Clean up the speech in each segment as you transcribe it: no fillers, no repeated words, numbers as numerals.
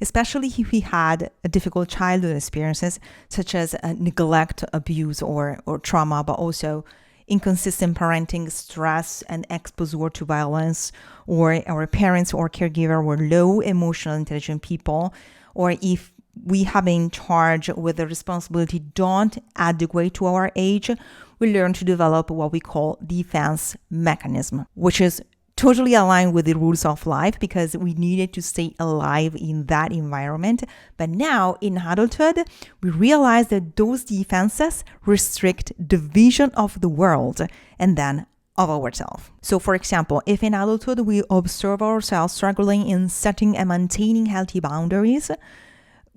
especially if we had a difficult childhood experiences such as neglect, abuse, or trauma, but also inconsistent parenting, stress, and exposure to violence, or our parents or caregiver were low emotional intelligent people, or if we have been charged with the responsibility don't adequate to our age, we learn to develop what we call defense mechanism, which is totally aligned with the rules of life because we needed to stay alive in that environment. But now in adulthood, we realize that those defenses restrict the vision of the world and then of ourselves. So for example, if in adulthood we observe ourselves struggling in setting and maintaining healthy boundaries,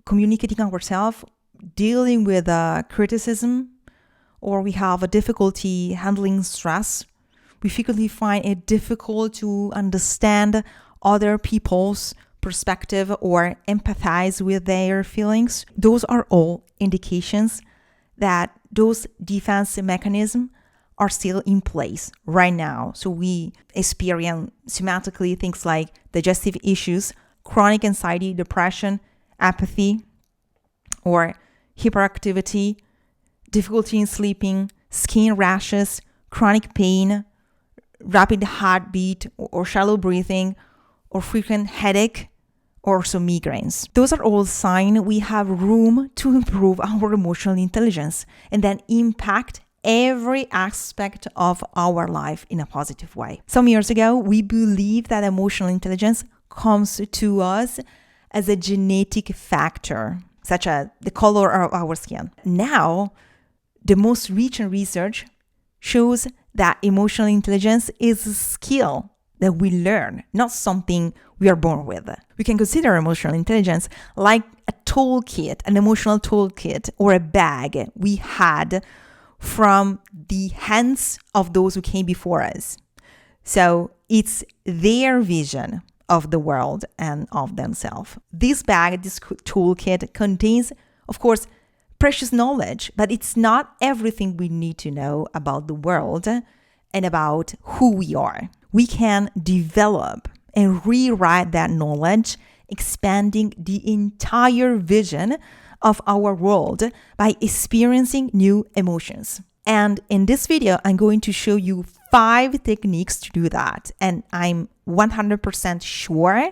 communicating ourselves, dealing with criticism, or we have a difficulty handling stress, we frequently find it difficult to understand other people's perspective or empathize with their feelings. Those are all indications that those defense mechanisms are still in place right now. So we experience somatically things like digestive issues, chronic anxiety, depression, apathy, or hyperactivity, difficulty in sleeping, skin rashes, chronic pain, rapid heartbeat, or shallow breathing, or frequent headache, or some migraines. Those are all signs we have room to improve our emotional intelligence and then impact every aspect of our life in a positive way. Some years ago, we believed that emotional intelligence comes to us as a genetic factor, such as the color of our skin. Now, the most recent research shows that emotional intelligence is a skill that we learn, not something we are born with. We can consider emotional intelligence like a toolkit, an emotional toolkit, or a bag we had from the hands of those who came before us. So it's their vision of the world and of themselves. This bag, this toolkit contains, of course, precious knowledge, but it's not everything we need to know about the world and about who we are. We can develop and rewrite that knowledge, expanding the entire vision of our world by experiencing new emotions. And in this video, I'm going to show you 5 techniques to do that. And I'm 100% sure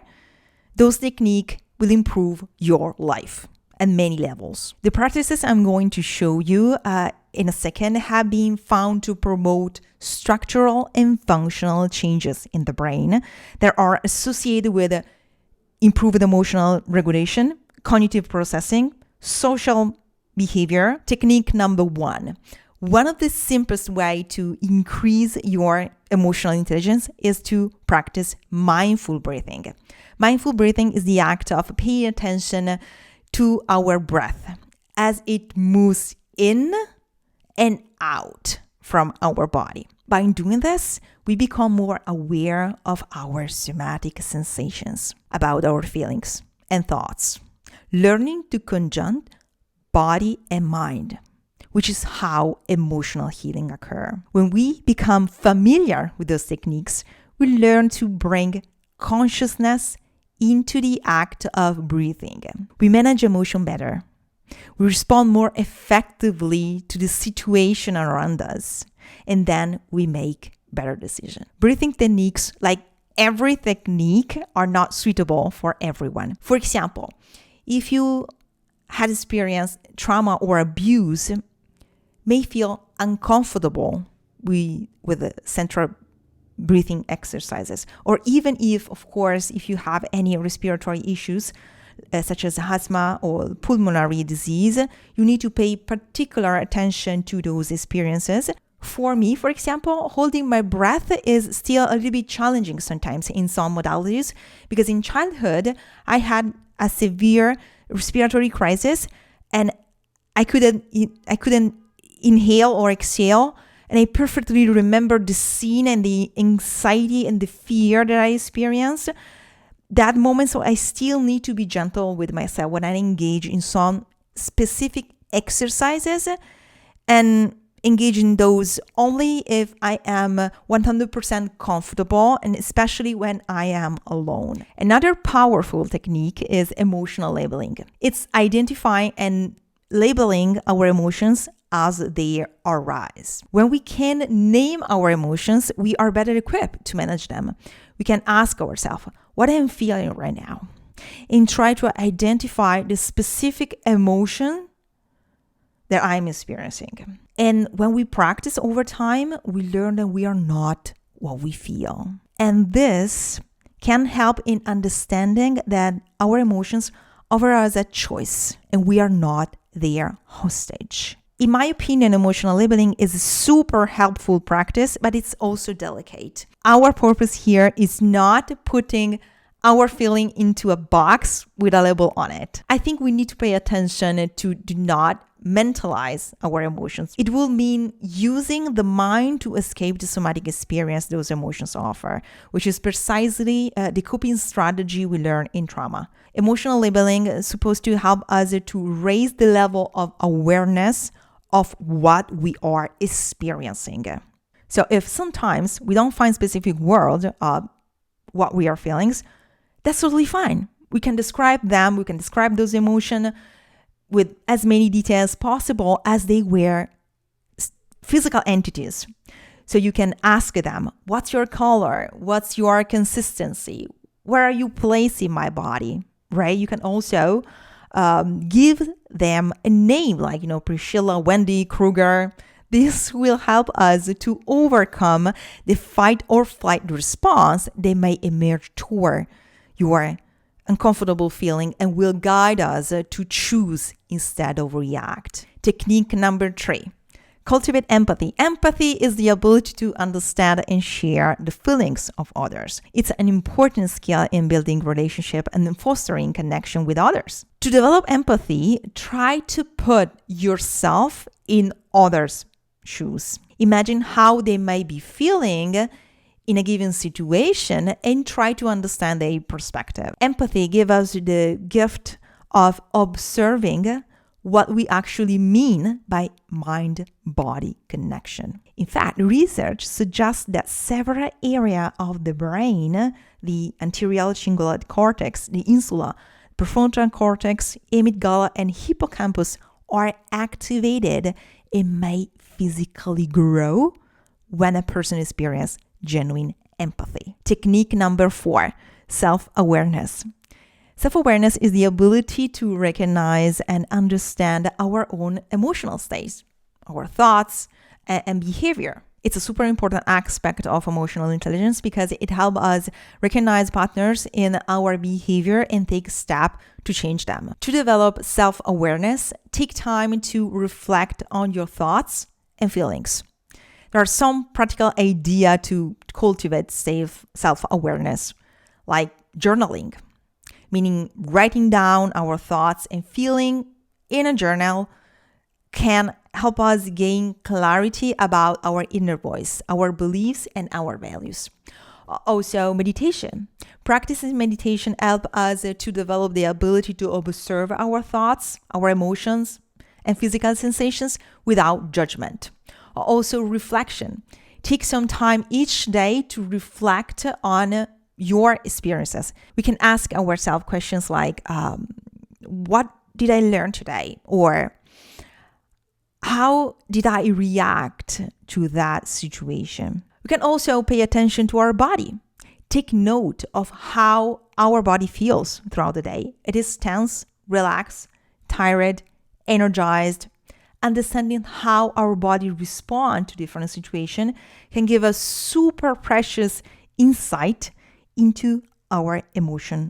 those techniques will improve your life at many levels. The practices I'm going to show you in a second have been found to promote structural and functional changes in the brain that are associated with improved emotional regulation, cognitive processing, social behavior. Technique number 1. One of the simplest ways to increase your emotional intelligence is to practice mindful breathing. Mindful breathing is the act of paying attention to our breath as it moves in and out from our body. By doing this, we become more aware of our somatic sensations, about our feelings and thoughts, learning to conjunct body and mind, which is how emotional healing occurs. When we become familiar with those techniques, we learn to bring consciousness into the act of breathing. We manage emotion better. We respond more effectively to the situation around us, and then we make better decisions. Breathing techniques, like every technique, are not suitable for everyone. For example, if you had experienced trauma or abuse, may feel uncomfortable with the central breathing exercises, or even if you have any respiratory issues such as asthma or pulmonary disease, you need to pay particular attention to those experiences. For me, for example, holding my breath is still a little bit challenging sometimes in some modalities, because in childhood I had a severe respiratory crisis and I couldn't inhale or exhale. And I perfectly remember the scene and the anxiety and the fear that I experienced that moment. So I still need to be gentle with myself when I engage in some specific exercises. And engage in those only if I am 100% comfortable, and especially when I am alone. Another powerful technique is emotional labeling. It's identifying and labeling our emotions as they arise. When we can name our emotions, we are better equipped to manage them. We can ask ourselves, what am I feeling right now? And try to identify the specific emotion that I'm experiencing. And when we practice over time, we learn that we are not what we feel. And this can help in understanding that our emotions offer us a choice and we are not their hostage. In my opinion, emotional labeling is a super helpful practice, but it's also delicate. Our purpose here is not putting our feeling into a box with a label on it. I think we need to pay attention to do not mentalize our emotions. It will mean using the mind to escape the somatic experience those emotions offer, which is precisely the coping strategy we learn in trauma. Emotional labeling is supposed to help us to raise the level of awareness of what we are experiencing. So if sometimes we don't find specific words of what we are feeling, that's totally fine. We can describe them, we can describe those emotions with as many details possible as they were physical entities. So you can ask them, what's your color? What's your consistency? Where are you placed in my body? Right? You can also give them a name like, Priscilla, Wendy, Kruger. This will help us to overcome the fight or flight response that may emerge toward your uncomfortable feeling and will guide us to choose instead of react. Technique number 3, cultivate empathy. Empathy is the ability to understand and share the feelings of others. It's an important skill in building relationship and fostering connection with others. To develop empathy, try to put yourself in others' shoes. Imagine how they might be feeling in a given situation and try to understand their perspective. Empathy gives us the gift of observing what we actually mean by mind-body connection. In fact, research suggests that several areas of the brain, the anterior cingulate cortex, the insula, prefrontal cortex, amygdala, and hippocampus are activated and may physically grow when a person experiences genuine empathy. Technique number 4, self-awareness. Self-awareness is the ability to recognize and understand our own emotional states, our thoughts, and behavior. It's a super important aspect of emotional intelligence because it helps us recognize patterns in our behavior and take steps to change them. To develop self-awareness, take time to reflect on your thoughts and feelings. There are some practical ideas to cultivate self-awareness, like journaling, meaning writing down our thoughts and feeling in a journal can help us gain clarity about our inner voice, our beliefs, and our values. Also, meditation. Practicing meditation helps us to develop the ability to observe our thoughts, our emotions, and physical sensations without judgment. Also, reflection. Take some time each day to reflect on your experiences. We can ask ourselves questions like, what did I learn today? Or how did I react to that situation? We can also pay attention to our body. Take note of how our body feels throughout the day. It is tense, relaxed, tired, energized. Understanding how our body responds to different situations can give us super precious insight into our emotional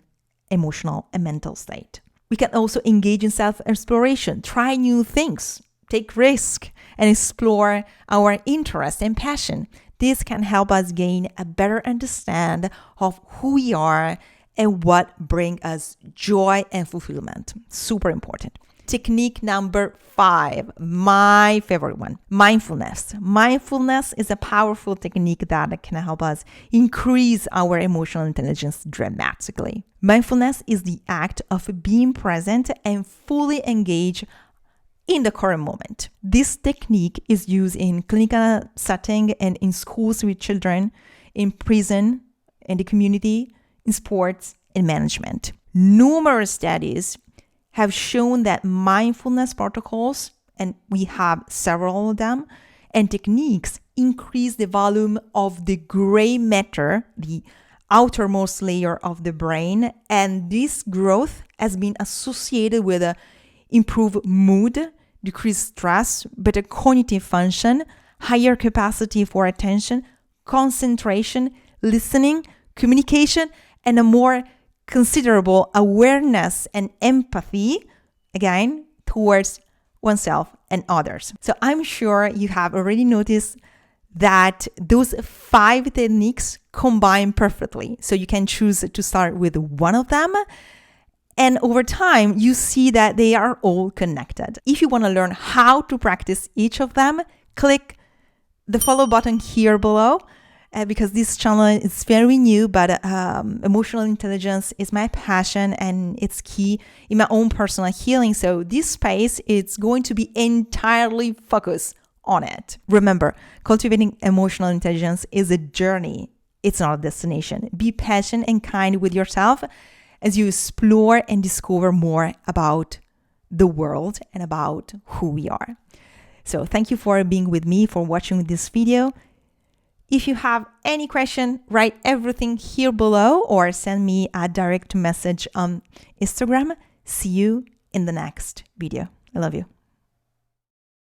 and mental state. We can also engage in self-exploration, try new things, take risks, and explore our interest and passion. This can help us gain a better understanding of who we are and what brings us joy and fulfillment. Super important. Technique number 5, my favorite one, mindfulness. Mindfulness is a powerful technique that can help us increase our emotional intelligence dramatically. Mindfulness is the act of being present and fully engaged in the current moment. This technique is used in clinical setting and in schools with children, in prison, in the community, in sports, and management. Numerous studies have shown that mindfulness protocols, and we have several of them, and techniques increase the volume of the gray matter, the outermost layer of the brain, and this growth has been associated with a improved mood, decreased stress, better cognitive function, higher capacity for attention, concentration, listening, communication, and a more considerable awareness and empathy, again, towards oneself and others. So I'm sure you have already noticed that those 5 techniques combine perfectly. So you can choose to start with one of them, and over time, you see that they are all connected. If you want to learn how to practice each of them, click the follow button here below, because this channel is very new, but emotional intelligence is my passion and it's key in my own personal healing. So this space is going to be entirely focused on it. Remember, cultivating emotional intelligence is a journey. It's not a destination. Be patient and kind with yourself as you explore and discover more about the world and about who we are. So thank you for being with me, for watching this video. If you have any question, write everything here below or send me a direct message on Instagram. See you in the next video. I love you.